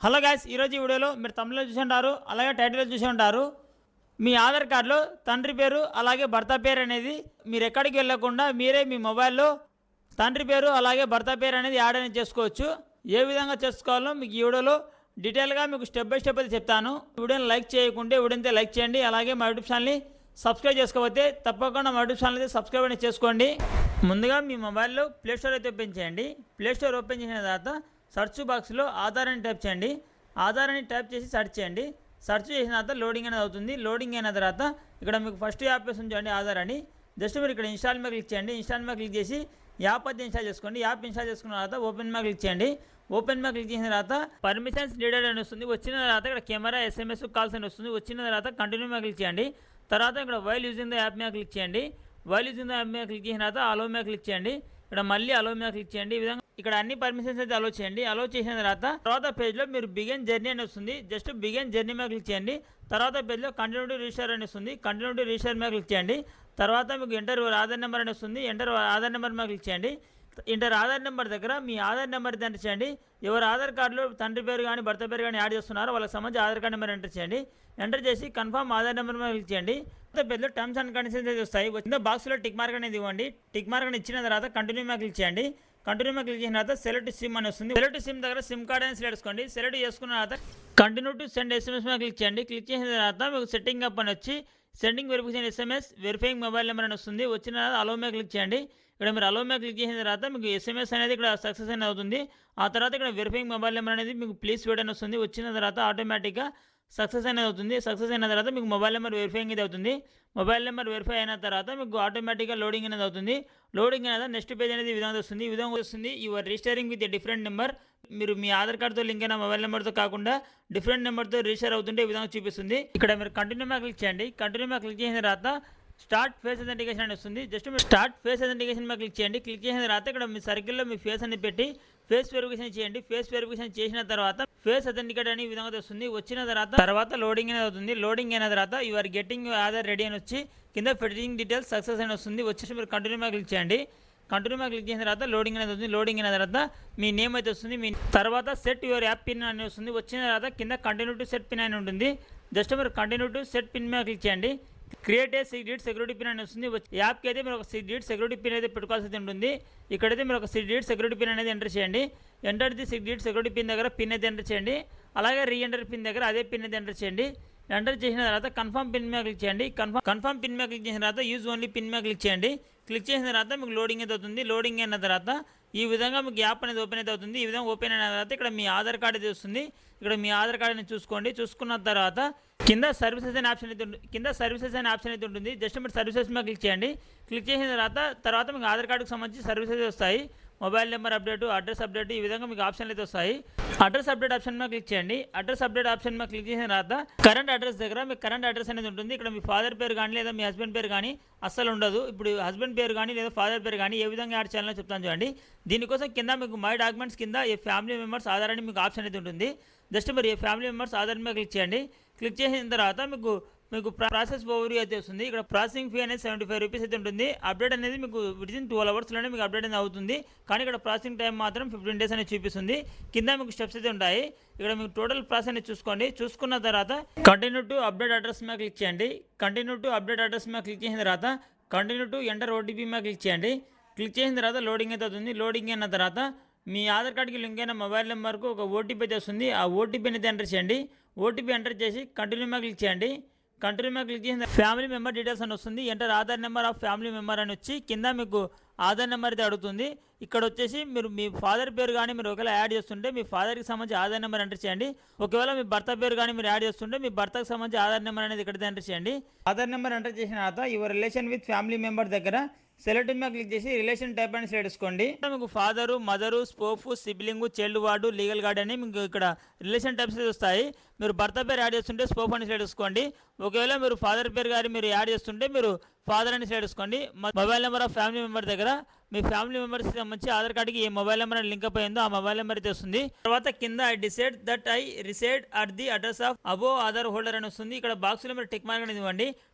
Hello guys, ఈరోజు ఈ వీడియోలో మీరు తమిళలో చూసి ఉంటారు, అలాగే టైటిల్లో చూసి ఉంటారు. మీ ఆధార్ కార్డులో తండ్రి పేరు అలాగే భర్త పేరు అనేది మీరు ఎక్కడికి వెళ్ళకుండా మీరే మీ మొబైల్లో తండ్రి పేరు అలాగే భర్త పేరు అనేది యాడ్ అనేది చేసుకోవచ్చు. ఏ విధంగా చేసుకోవాలో మీకు ఈ వీడియోలో డీటెయిల్గా మీకు స్టెప్ బై స్టెప్ అయితే చెప్తాను. వీడియోని లైక్ చేయకుంటే వీడియోని లైక్ చేయండి. అలాగే మా యూట్యూబ్ ఛానల్ని సబ్స్క్రైబ్ చేసుకోకపోతే తప్పకుండా మా యూట్యూబ్ ఛానల్ అయితే సబ్స్క్రైబ్ అనేది చేసుకోండి. ముందుగా మీ మొబైల్లో ప్లేస్టోర్ అయితే ఓపెన్ చేయండి. ప్లేస్టోర్ ఓపెన్ చేసిన తర్వాత సెర్చ్ బాక్స్లో ఆధార్ అని టైప్ చేయండి. ఆధార్ అని టైప్ చేసి సెర్చ్ చేయండి. సెర్చ్ చేసిన తర్వాత లోడింగ్ అనేది అవుతుంది. లోడింగ్ అయిన తర్వాత ఇక్కడ మీకు ఫస్ట్ యాప్ వేసి ఉంచండి ఆధార్ అని. జస్ట్ మీరు ఇక్కడ ఇన్స్టాల్ మీద క్లిక్ చేయండి. ఇన్స్టాల్ మీద క్లిక్ చేసి యాప్ అయితే ఇన్స్టాల్ చేసుకోండి. యాప్ ఇన్స్టాల్ చేసుకున్న తర్వాత ఓపెన్ మీద క్లిక్ చేయండి. ఓపెన్ మీద క్లిక్ చేసిన తర్వాత పర్మిషన్స్ నీడెడ్ అని వస్తుంది. వచ్చిన తర్వాత ఇక్కడ కెమెరా ఎస్ఎంఎస్ కాల్స్ అని వస్తుంది. వచ్చిన తర్వాత కంటిన్యూ మీద క్లిక్ చేయండి. తర్వాత ఇక్కడ వైల్ యూజింగ్ ద యాప్ మీద క్లిక్ చేయండి. వైల్ యూజింగ్ ద యాప్ మీద క్లిక్ చేసిన తర్వాత అలో మీద క్లిక్ చేయండి. ఇక్కడ మళ్ళీ అలో మీద క్లిక్ చేయండి. ఈ విధంగా ఇక్కడ అన్ని పర్మిషన్స్ అయితే అలో చేయండి. అలో చేసిన తర్వాత పేజ్లో మీరు బిగిన్ జర్నీ అని వస్తుంది. జస్ట్ బిగిన్ జర్నీ మీద క్లిక్ చేయండి. తర్వాత పేజ్లో కంటిన్యూ టు రిజిస్టర్ అని వస్తుంది. కంటిన్యూ టు రిజిస్టర్ మీద క్లిక్ చేయండి. తర్వాత మీకు ఎంటర్ ఆధార్ నెంబర్ అని వస్తుంది. ఎంటర్ ఆధార్ నెంబర్ మీద క్లిక్ చేయండి. ఇంటర్ ఆధార్ నెంబర్ దగ్గర మీ ఆధార్ నెంబర్ ఎంటర్ చేయండి. ఎవరు ఆధార్ కార్డులో తండ్రి పేరు కానీ భర్త పేరు కానీ యాడ్ చేస్తున్నారో వాళ్ళకి సంబంధించి ఆధార్ కార్డు నెంబర్ ఎంటర్ చేయండి. ఎంటర్ చేసి కన్ఫర్మ్ ఆధార్ నెంబర్ మీద క్లిక్ చేయండి. పెద్ద టర్మ్స్ అండ్ కండిషన్స్ అయితే వస్తాయి. వచ్చిన బాక్స్లో టిక్ మార్క్ అనేది ఇవ్వండి. టిక్ మార్క్ అని ఇచ్చిన తర్వాత కంటిన్యూ మీద క్లిక్ చేయండి. కంటిన్యూ మీద క్లిక్ చేసిన తర్వాత సెలెక్ట్ సిమ్ అని వస్తుంది. సెలెక్ట్ సిమ్ దగ్గర సిమ్ కార్డ్ అని సెలెక్ట్ చేసుకోండి. సెలెక్ట్ చేసుకున్న తర్వాత కంటిన్యూ టు సెండ్ ఎస్ఎంఎస్ మీద క్లిక్ చేయండి. క్లిక్ చేసిన తర్వాత మీకు సెట్టింగ్ అప్ అని వచ్చి sending verification SMS verifying mobile number అని వస్తుంది. వచ్చిన తర్వాత అలో మీద క్లిక్ చేయండి. ఇక్కడ మీరు అలో మీద క్లిక్ చేసిన తర్వాత మీకు ఎస్ఎంఎస్ అనేది ఇక్కడ సక్సెస్ అనేది అవుతుంది. ఆ తర్వాత ఇక్కడ వెరిఫైయింగ్ మొబైల్ నెంబర్ అనేది మీకు ప్లీజ్ వెయిట్ అని వస్తుంది. వచ్చిన తర్వాత ఆటోమేటిక్గా సక్సెస్ అనేది అవుతుంది. సక్సెస్ అయిన తర్వాత మీకు మొబైల్ నెంబర్ వెరిఫైయింగ్ ఇది అవుతుంది. మొబైల్ నెంబర్ వెరిఫై అయిన తర్వాత మీకు ఆటోమేటిక్గా లోడింగ్ అనేది అవుతుంది. లోడింగ్ అనేది నెక్స్ట్ పేజ్ అనేది ఈ విధంగా వస్తుంది. ఈ విధంగా వస్తుంది your registering with a different number. మీరు మీ ఆధార్ కార్డుతో లింక్ అయిన మొబైల్ నెంబర్తో కాకుండా డిఫరెంట్ నెంబర్తో రిజిస్టర్ అవుతుంటే ఈ విధంగా చూపిస్తుంది. ఇక్కడ మీరు కంటిన్యూ మీద క్లిక్ చేయండి. కంటిన్యూ మీద క్లిక్ చేసిన తర్వాత స్టార్ట్ ఫేస్ అథెంటికేషన్ అని వస్తుంది. జస్ట్ మీరు స్టార్ట్ ఫేస్ అథెంటికేషన్ మీద క్లిక్ చేయండి. క్లిక్ చేసిన తర్వాత ఇక్కడ మీ సర్కిల్లో మీ ఫేస్ అని పెట్టి ఫేస్ వెరిఫికేషన్ చేయండి. ఫేస్ వెరిఫికేషన్ చేసిన తర్వాత ఫేస్ అథెంటికేట్ అని ఈ విధంగా వస్తుంది. వచ్చిన తర్వాత లోడింగ్ అనేది అవుతుంది. లోడింగ్ అయిన తర్వాత you are getting Aadhaar ready అని వచ్చి కింద ఫిట్టింగ్ డీటెయిల్స్ సక్సెస్ అని వస్తుంది. వచ్చేసి మీరు కంటిన్యూ మీద క్లిక్ చేయండి. కంటిన్యూ మీద క్లిక్ చేసిన తర్వాత లోడింగ్ అనేది అవుతుంది. లోడింగ్ అయిన తర్వాత మీ నేమ్ అయితే వస్తుంది. మీ తర్వాత సెట్ యువర్ యాప్ పిన్ అని వస్తుంది. వచ్చిన తర్వాత కింద కంటిన్యూ టు సెట్ పిన్ అని ఉంటుంది. జస్ట్ మీరు కంటిన్యూ టు సెట్ పిన్ మీద క్లిక్ చేయండి. Create a 6 digit security pin అని వస్తుంది. యాప్కి అయితే మీరు ఒక 6 డిజిట్ సెక్యూరిటీ పిన్ అయితే పెట్టుకోవాల్సి ఉంటుంది. ఇక్కడైతే మీరు ఒక 6 డిజిట్ సెక్యూరిటీ పిన్ అనేది ఎంటర్ చేయండి. Enter the 6 digit security pin దగ్గర పిన్ అయితే ఎంటర్ చేయండి. అలాగే రీఎంటర్ పిన్ దగ్గర అదే పిన్ అయితే ఎంటర్ చేయండి. ఎంటర్ చేసిన తర్వాత కన్ఫర్మ్ పిన్ మీద క్లిక్ చేయండి. కన్ఫర్మ్ పిన్ మీద క్లిక్ చేసిన తర్వాత యూజ్ ఓన్లీ పిన్ మీద క్లిక్ చేయండి. క్లిక్ చేసిన తర్వాత మీకు లోడింగ్ అయితే అవుతుంది. లోడింగ్ అయిన తర్వాత ఈ విధంగా మీకు యాప్ అనేది ఓపెన్ అయితే అవుతుంది. ఈ విధంగా ఓపెన్ అయిన తర్వాత ఇక్కడ మీ ఆధార్ కార్డు అయితే వస్తుంది. ఇక్కడ మీ ఆధార్ కార్డుని చూసుకోండి. చూసుకున్న తర్వాత కింద సర్వీసెస్ అనే ఆప్షన్ అయితే ఉంటుంది. జస్ట్ మీరు సర్వీసెస్ మీద క్లిక్ చేయండి. క్లిక్ చేసిన తర్వాత మీకు ఆధార్ కార్డుకి సంబంధించి సర్వీసెస్ వస్తాయి. Mobile number update, address update, ఈ విధంగా మీకు ఆప్షన్లు అయితే వస్తాయి. అడ్రస్ అప్డేట్ ఆప్షన్ మీద క్లిక్ చేయండి. అడ్రస్ అప్డేట్ ఆప్షన్ మీద క్లిక్ చేసిన తర్వాత కరెంట్ అడ్రస్ దగ్గర మీకు కరెంట్ అడ్రస్ అనేది ఉంటుంది. ఇక్కడ మీ ఫాదర్ పేరు కానీ లేదా మీ హస్బెండ్ పేరు కానీ అస్సలు ఉండదు. ఇప్పుడు హస్బెండ్ పేరు కానీ లేదా ఫాదర్ పేరు కానీ ఏ విధంగా యాడ్ చేయాలో చెప్తాను చూడండి. దీనికోసం కింద మీకు మై డాక్యుమెంట్స్ కింద ఏ ఫ్యామిలీ మెంబర్స్ ఆధార్ అని మీకు ఆప్షన్ అయితే ఉంటుంది. జస్ట్ మరి ఏ ఫ్యామిలీ మెంబర్స్ ఆధార్ మీద క్లిక్ చేయండి. క్లిక్ చేసిన తర్వాత మీకు ప్రాసెస్ ఓవర్ అయితే వస్తుంది. ఇక్కడ ప్రాసెసింగ్ ఫీ అనేది 75 రూపీస్ అయితే ఉంటుంది. అప్డేట్ అనేది మీకు వితిన్ 12 అవర్స్లోనే మీకు అప్డేట్ అనేది అవుతుంది. కానీ ఇక్కడ ప్రాసెసింగ్ టైం మాత్రం 15 డేస్ అనేది చూపిస్తుంది. కింద మీకు స్టెప్స్ అయితే ఉంటాయి. ఇక్కడ మీకు టోటల్ ప్రాసెస్ అనేది చూసుకోండి. చూసుకున్న తర్వాత కంటిన్యూ టు అప్డేట్ అడ్రస్ మీద క్లిక్ చేయండి. కంటిన్యూ టు అప్డేట్ అడ్రస్ మీద క్లిక్ చేసిన తర్వాత కంటిన్యూ టు ఎంటర్ ఓటీపీ మీద క్లిక్ చేయండి. క్లిక్ చేసిన తర్వాత లోడింగ్ అయితే అవుతుంది. లోడింగ్ అయిన తర్వాత మీ ఆధార్ కార్డుకి లింక్ అయిన మొబైల్ నెంబర్కు ఒక ఓటీపీ అయితే వస్తుంది. ఆ ఓటీపీని అయితే ఎంటర్ చేయండి. ఓటీపీ ఎంటర్ చేసి కంటిన్యూ మీద క్లిక్ చేయండి. కంటిన్యూ మీద క్లిక్ చేసిన ఫ్యామిలీ మెంబర్ డీటెయిల్స్ అని వస్తుంది. Enter Aadhaar number of family member అని వచ్చి కింద మీకు ఆధార్ నెంబర్ అయితే అడుగుతుంది. ఇక్కడ వచ్చేసి మీరు మీ ఫాదర్ పేరు కానీ మీరు ఒకవేళ యాడ్ చేస్తుంటే మీ ఫాదర్కి సంబంధించి ఆధార్ నెంబర్ ఎంటర్ చేయండి. ఒకవేళ మీ భర్త పేరు కానీ మీరు యాడ్ చేస్తుంటే మీ భర్తకు సంబంధించి ఆధార్ నెంబర్ అనేది ఇక్కడ ఎంటర్ చేయండి. ఆధార్ నెంబర్ ఎంటర్ చేసిన తర్వాత your relation with family member దగ్గర సెలెక్ట్ మీద క్లిక్ చేసి రిలేషన్ టైప్ అని సెలెక్ట్ చేసుకోండి. మీకు father, mother, spouse, sibling, child ward, legal guardian అని మీకు ఇక్కడ రిలేషన్ టైప్స్ వస్తాయి. మీరు భర్త పేరు యాడ్ చేస్తుంటే స్పోఫ్ అని సెలెక్ట్ చేసుకోండి. ఒకవేళ మీరు ఫాదర్ పేరు గారి మీరు యాడ్ చేస్తుంటే మీరు ఫాదర్ అని సెలెక్ట్ చేసుకోండి. Mobile number of family member దగ్గర మీ ఫ్యామిలీ మెంబర్స్ సంబంధించి ఆధార్ కార్డుకి ఏ మొబైల్ నెంబర్ లింక్ అప్ అయిందో ఆ మొబైల్ నెంబర్ అయితే వస్తుంది. తర్వాత కింద I decide that I reside at the address of above Aadhaar holder అని వస్తుంది. ఇక్కడ బాక్స్లో మీరు టిక్ మార్క్ అనేది ఇవ్వండి.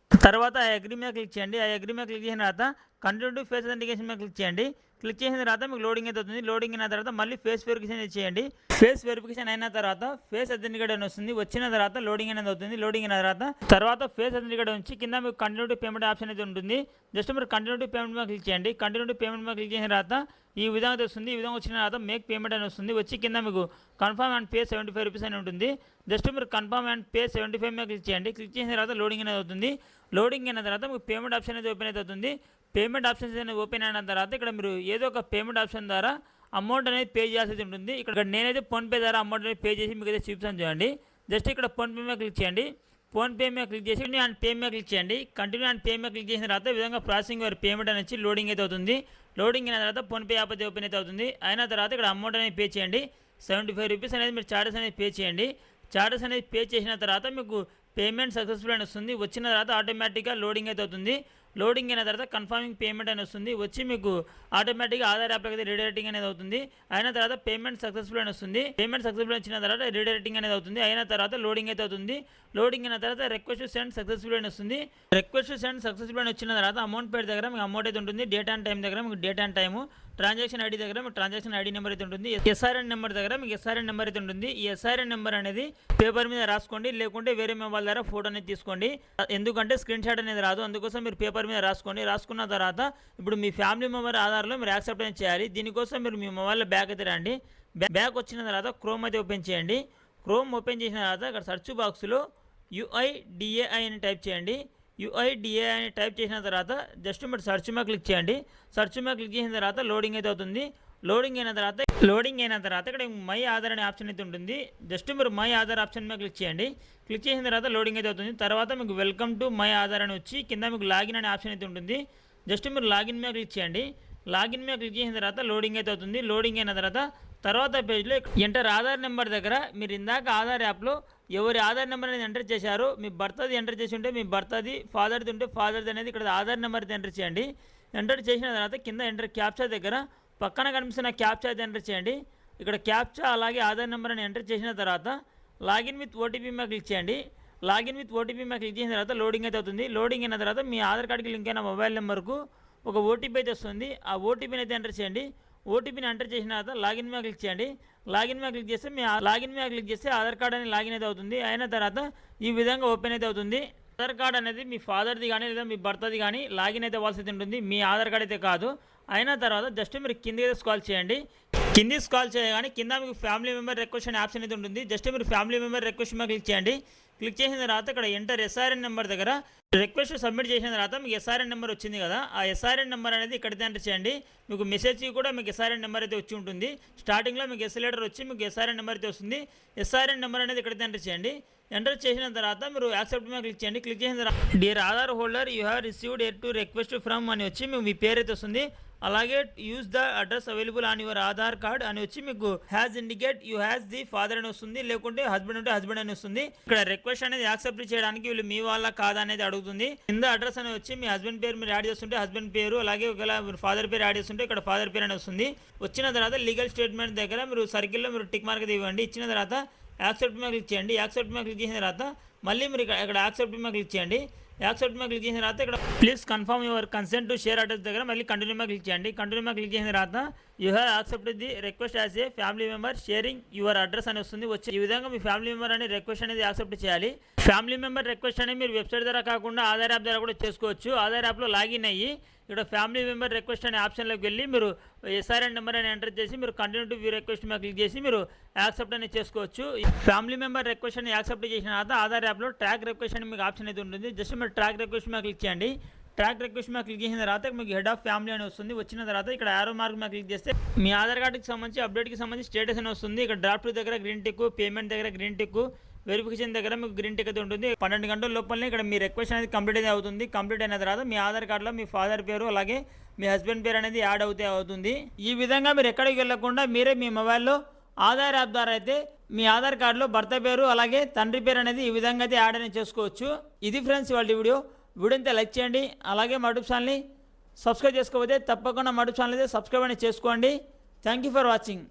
తర్వాత ఆ అగ్రీ మీద క్లిక్ చేయండి. ఆ అగ్రీ మీద క్లిక్ చేసిన తర్వాత కంటిన్యూ టు ఫేస్ అథెంటికేషన్ మీద క్లిక్ చేయండి. క్లిక్ చేసిన తర్వాత మీకు లోడింగ్ అయితే అవుతుంది. లోడింగ్ అయిన తర్వాత మళ్ళీ ఫేస్ వెరిఫికేషన్ చేయండి. ఫేస్ వెరిఫికేషన్ అయిన తర్వాత ఫేస్ అథెంటికేట్ అని వస్తుంది. వచ్చిన తర్వాత లోడింగ్ అనేది అవుతుంది. లోడింగ్ అయిన తర్వాత ఫేస్ అథెంటికేట్ నుంచి కింద మీకు కంటిన్యూ టు పేమెంట్ ఆప్షన్ అయితే ఉంటుంది. జస్ట్ మీరు కంటిన్యూ టు పేమెంట్ మీద క్లిక్ చేయండి. కంటిన్యూ టు పేమెంట్ మీద క్లిక్ చేసిన తర్వాత ఈ విధంగా వస్తుంది. ఈ విధంగా వచ్చిన తర్వాత మేక్ పేమెంట్ అని వస్తుంది. వచ్చి కింద మీకు కన్ఫర్మ్ అండ్ పే 75 రూపీస్ అని ఉంటుంది. జస్ట్ మీరు కన్ఫర్మ్ అండ్ పే 75 మీద క్లిక్ చేయండి. క్లిక్ చేసిన తర్వాత లోడింగ్ అనేది అవుతుంది. లోడింగ్ అయిన తర్వాత మీకు పేమెంట్ ఆప్షన్ అయితే ఓపెన్ అయితే అవుతుంది. పేమెంట్ ఆప్షన్స్ అనేది ఓపెన్ అయిన తర్వాత ఇక్కడ మీరు ఏదో ఒక పేమెంట్ ఆప్షన్ ద్వారా అమౌంట్ అనేది పే చేయాల్సి ఉంటుంది. ఇక్కడ నేనైతే ఫోన్పే ద్వారా అమౌంట్ అనేది పే చేసి మీకు అయితే చూపిస్తాను చూడండి. జస్ట్ ఇక్కడ ఫోన్పే మీద క్లిక్ చేయండి. ఫోన్పే మీద క్లిక్ చేసి కంటిన్యూ అండ్ పే మీద క్లిక్ చేయండి. కంటిన్యూ అండ్ పే మీద క్లిక్ చేసిన తర్వాత ఈ విధంగా ప్రాసెసింగ్ వారి పేమెంట్ అనేది లోడింగ్ అయితే అవుతుంది. లోడింగ్ అయిన తర్వాత ఫోన్పే యాప్ అయితే ఓపెన్ అయితే అవుతుంది. అయిన తర్వాత ఇక్కడ అమౌంట్ అనేది పే చేయండి. 75 రూపీస్ అనేది మీరు చార్జెస్ అనేది పే చేయండి. చార్జెస్ అనేది పే చేసిన తర్వాత మీకు పేమెంట్ సక్సెస్ఫుల్ అని వస్తుంది. వచ్చిన తర్వాత ఆటోమేటిక్గా లోడింగ్ అయితే అవుతుంది. లోడింగ్ అయిన తర్వాత కన్ఫర్మింగ్ పేమెంట్ అని వస్తుంది. వచ్చి మీకు ఆటోమేటిక్గా ఆధార్ యాప్లోకి అయితే రీడైరెక్టింగ్ అనేది అవుతుంది. అయిన తర్వాత పేమెంట్ సక్సెస్ఫుల్ అని వస్తుంది. పేమెంట్ సక్సెస్ఫుల్ వచ్చిన తర్వాత రీడైరెక్టింగ్ అనేది అవుతుంది. అయిన తర్వాత లోడింగ్ అయితే అవుతుంది. లోడింగ్ అయిన తర్వాత రిక్వెస్ట్ సెండ్ సక్సెస్ఫుల్ అని వస్తుంది. రిక్వెస్ట్ సెండ్ సక్సెస్ఫుల్ అని వచ్చిన తర్వాత అమౌంట్ పేరు దగ్గర మీకు అమౌంట్ అయితే ఉంటుంది. డేట్ అండ్ టైం దగ్గర మీకు date and time, transaction ID దగ్గర మీకు ట్రాన్సాక్షన్ ఐడి నెంబర్ అయితే ఉంటుంది. ఎస్ఆర్ఎన్ నెంబర్ దగ్గర మీకు ఎస్ఆర్ఎన్ నెంబర్ అయితే ఉంటుంది. ఈ ఎస్ఆర్ఎన్ నెంబర్ అనేది పేపర్ మీద రాసుకోండి, లేకుంటే వేరే మొబైల్ ద్వారా ఫోటో అనేది తీసుకోండి. ఎందుకంటే స్క్రీన్ షాట్ అనేది రాదు, అందుకోసం మీరు పేపర్ మీద రాసుకోండి. రాసుకున్న తర్వాత ఇప్పుడు మీ ఫ్యామిలీ మెంబర్ ఆధార్లో మీరు యాక్సెప్ట్ అనేది చేయాలి. దీనికోసం మీరు మీ మొబైల్లో బ్యాక్ అయితే రండి. బ్యాక్ వచ్చిన తర్వాత క్రోమ్ అయితే ఓపెన్ చేయండి. క్రోమ్ ఓపెన్ చేసిన తర్వాత ఇక్కడ సెర్చ్ బాక్స్లో UIDAI అని టైప్ చేయండి. UIDAI అని టైప్ చేసిన తర్వాత జస్ట్ మీరు సెర్చ్ మీద క్లిక్ చేయండి. సెర్చ్ మీద క్లిక్ చేసిన తర్వాత లోడింగ్ అయితే అవుతుంది. లోడింగ్ అయిన తర్వాత ఇక్కడ మై ఆధార్ అనే ఆప్షన్ అయితే ఉంటుంది. జస్ట్ మీరు మై ఆధార్ ఆప్షన్ మీద క్లిక్ చేయండి. క్లిక్ చేసిన తర్వాత లోడింగ్ అయితే అవుతుంది. తర్వాత మీకు వెల్కమ్ టు మై ఆధార్ అని వచ్చి కింద మీకు లాగిన్ అనే ఆప్షన్ అయితే ఉంటుంది. జస్ట్ మీరు లాగిన్ మీద క్లిక్ చేయండి. లాగిన్ మీద క్లిక్ చేసిన తర్వాత లోడింగ్ అయితే అవుతుంది. లోడింగ్ అయిన తర్వాత పేజ్లో ఎంటర్ ఆధార్ నెంబర్ దగ్గర మీరు ఇందాక ఆధార్ యాప్లో ఎవరి ఆధార్ నెంబర్ అనేది ఎంటర్ చేశారో మీ భర్తది ఎంటర్ చేసి ఉంటే మీ భర్తది, ఫాదర్ది ఉంటే ఫాదర్ది అనేది ఇక్కడ ఆధార్ నెంబర్ అయితే ఎంటర్ చేయండి. ఎంటర్ చేసిన తర్వాత కింద ఎంటర్ క్యాప్చా దగ్గర పక్కన కనిపిస్తున్న క్యాప్చా అయితే ఎంటర్ చేయండి. ఇక్కడ క్యాప్చా అలాగే ఆధార్ నెంబర్ అని ఎంటర్ చేసిన తర్వాత లాగిన్ విత్ ఓటీపీ మీద క్లిక్ చేయండి. లాగిన్ విత్ ఓటీపీ మీద క్లిక్ చేసిన తర్వాత లోడింగ్ అయితే అవుతుంది. లోడింగ్ అయిన తర్వాత మీ ఆధార్ కార్డుకి లింక్ అయిన మొబైల్ నెంబర్కు ఒక ఓటీపీ అయితే వస్తుంది. ఆ ఓటీపీని అయితే ఎంటర్ చేయండి. ఓటీపీని ఎంటర్ చేసిన తర్వాత లాగిన్ మీద క్లిక్ చేయండి. లాగిన్ మీద క్లిక్ చేస్తే ఆధార్ కార్డ్ అనేది లాగిన్ అయితే అవుతుంది. అయిన తర్వాత ఈ విధంగా ఓపెన్ అయితే అవుతుంది. ఆధార్ కార్డ్ అనేది మీ ఫాదర్ది కానీ లేదా మీ భర్తది కానీ లాగిన్ అయితే అవ్వాల్సి ఉంటుంది, మీ ఆధార్ కార్డ్ అయితే కాదు. అయిన తర్వాత జస్ట్ మీరు కింద స్క్రాల్ చేయండి. కింది స్క్రాల్ చేయగానే కింద మీకు ఫ్యామిలీ మెంబర్ రిక్వెస్ట్ అనే ఆప్షన్ అయితే ఉంటుంది. జస్ట్ మీరు ఫ్యామిలీ మెంబర్ రిక్వెస్ట్ మీద క్లిక్ చేయండి. క్లిక్ చేసిన తర్వాత ఇక్కడ ఎంటర్ ఎస్ఆర్ఎన్ నెంబర్ దగ్గర రిక్వెస్ట్ సబ్మిట్ చేసిన తర్వాత మీకు ఎస్ఆర్ఎన్ నెంబర్ వచ్చింది కదా, ఆ ఎస్ఆర్ఎన్ నెంబర్ అనేది ఇక్కడైతే ఎంటర్ చేయండి. మీకు మెసేజ్ కూడా మీకు ఎస్ఆర్ఎన్ నెంబర్ అయితే వచ్చి ఉంటుంది. స్టార్టింగ్లో మీకు ఎస్ లెటర్ వచ్చి మీకు ఎస్ఆర్ఎన్ నెంబర్ అయితే వస్తుంది. ఎస్ఆర్ఎన్ నెంబర్ అనేది ఇక్కడైతే ఎంటర్ చేయండి. ఎంటర్ చేసిన తర్వాత మీరు యాక్సెప్ట్ మీద క్లిక్ చేయండి. క్లిక్ చేసిన తర్వాత dear Aadhaar holder you have received ఎర్ టు రిక్వెస్ట్ ఫ్రమ్ అని వచ్చి మీకు మీ పేరు అయితే వస్తుంది. అలాగే use the address available on your Aadhaar card అని వచ్చి మీకు has indicate you has the father అని వస్తుంది, లేకుంటే హస్బెండ్ ఉంటే హస్బెండ్ అని వస్తుంది. ఇక్కడ రిక్వెస్ట్ అనేది యాక్సెప్ట్ చేయడానికి వీళ్ళు మీ వాళ్ళ కాదా అనేది అడుగుతుంది. కింద అడ్రస్ అని వచ్చి మీ హస్బెండ్ పేరు మీరు యాడ్ చేస్తుంటే హస్బెండ్ పేరు, అలాగే ఒకవేళ మీరు ఫాదర్ పేరు యాడ్ చేస్తుంటే ఇక్కడ ఫాదర్ పేరు అని వస్తుంది. వచ్చిన తర్వాత లీగల్ స్టేట్మెంట్ దగ్గర మీరు సర్కిల్లో మీరు టిక్ మార్క్ ఇవ్వండి. ఇచ్చిన తర్వాత యాక్సెప్ట్ మీద క్లిక్ చేయండి. యాక్సెప్ట్ మీద క్లిక్ చేసిన తర్వాత మళ్ళీ మీరు ఇక్కడ యాక్సెప్ట్ మీద క్లిక్ చేయండి. యాక్సెప్ట్ మీద క్లిక్ చేసిన తర్వాత ఇక్కడ please confirm your consent to share address దగ్గర మళ్ళీ కంటిన్యూ మీద క్లిక్ చేయండి. కంటిన్యూ మీద క్లిక్ చేసిన తర్వాత you have accepted the request as a family member sharing your address అని వస్తుంది. వచ్చి ఈ విధంగా మీ ఫ్యామిలీ మెంబర్ అనే రిక్వెస్ట్ అనేది యాక్సెప్ట్ చేయాలి. ఫ్యామిలీ మెంబర్ రిక్వెస్ట్ అనేది మీరు వెబ్సైట్ ద్వారా కాకుండా ఆధార్ యాప్ ద్వారా కూడా చేసుకోవచ్చు. ఆధార్ యాప్లో లాగిన్ అయ్యి ఇక్కడ ఫ్యామిలీ మెంబర్ రిక్వెస్ట్ అనే ఆప్షన్లోకి వెళ్ళి మీరు ఎస్ఆర్ఎన్ నెంబర్ అని ఎంటర్ చేసి మీరు కంటిన్యూ టు వ్యూ రిక్వెస్ట్ మీద క్లిక్ చేసి మీరు యాక్సెప్ట్ అనేది చేసుకోవచ్చు. ఫ్యామిలీ మెంబర్ రిక్వెస్ట్ అని యాక్సెప్ట్ చేసిన తర్వాత ఆధార్ యాప్లో ట్రాక్ రిక్వెస్ట్ అని మీకు ఆప్షన్ అయితే ఉంటుంది. జస్ట్ మీరు ట్రాక్ రిక్వెస్ట్ మీద క్లిక్ చేయండి. ట్రాక్ రిక్వెస్ట్ మీద క్లిక్ చేసిన తర్వాత మీకు హెడ్ ఆఫ్ ఫ్యామిలీ అని వస్తుంది. వచ్చిన తర్వాత ఇక్కడ యారో మార్క్ మీద క్లిక్ చేస్తే మీ ఆధార్ కార్డుకి సంబంధించి అప్డేట్కి సంబంధించి స్టేటస్ అని వస్తుంది. ఇక్కడ డ్రాఫ్ట్ దగ్గర గ్రీన్ టిక్, పేమెంట్ దగ్గర గ్రీన్ టిక్, వెరిఫికేషన్ దగ్గర మీకు గ్రీన్ టిక్ అయితే ఉంటుంది. 12 గంటల లోపలనే ఇక్కడ మీ రిక్వెస్ట్ అనేది కంప్లీట్ అయితే అవుతుంది. కంప్లీట్ అయిన తర్వాత మీ ఆధార్ కార్డులో మీ ఫాదర్ పేరు అలాగే మీ హస్బెండ్ పేరు అనేది యాడ్ అవుతుంది. ఈ విధంగా మీరు ఎక్కడికి వెళ్ళకుండా మీరే మీ మొబైల్లో ఆధార్ యాప్ ద్వారా అయితే మీ ఆధార్ కార్డులో భర్త పేరు అలాగే తండ్రి పేరు అనేది ఈ విధంగా అయితే యాడ్ అనేది చేసుకోవచ్చు. ఇది ఫ్రెండ్స్ వాళ్ళ వీడియోని లైక్ చేయండి. అలాగే మా యూట్యూబ్ ఛానల్ని సబ్స్క్రైబ్ చేసుకోకపోతే తప్పకుండా మా యూట్యూబ్ ఛానల్ అయితే సబ్స్క్రైబ్ అనేది చేసుకోండి. Thank you for watching.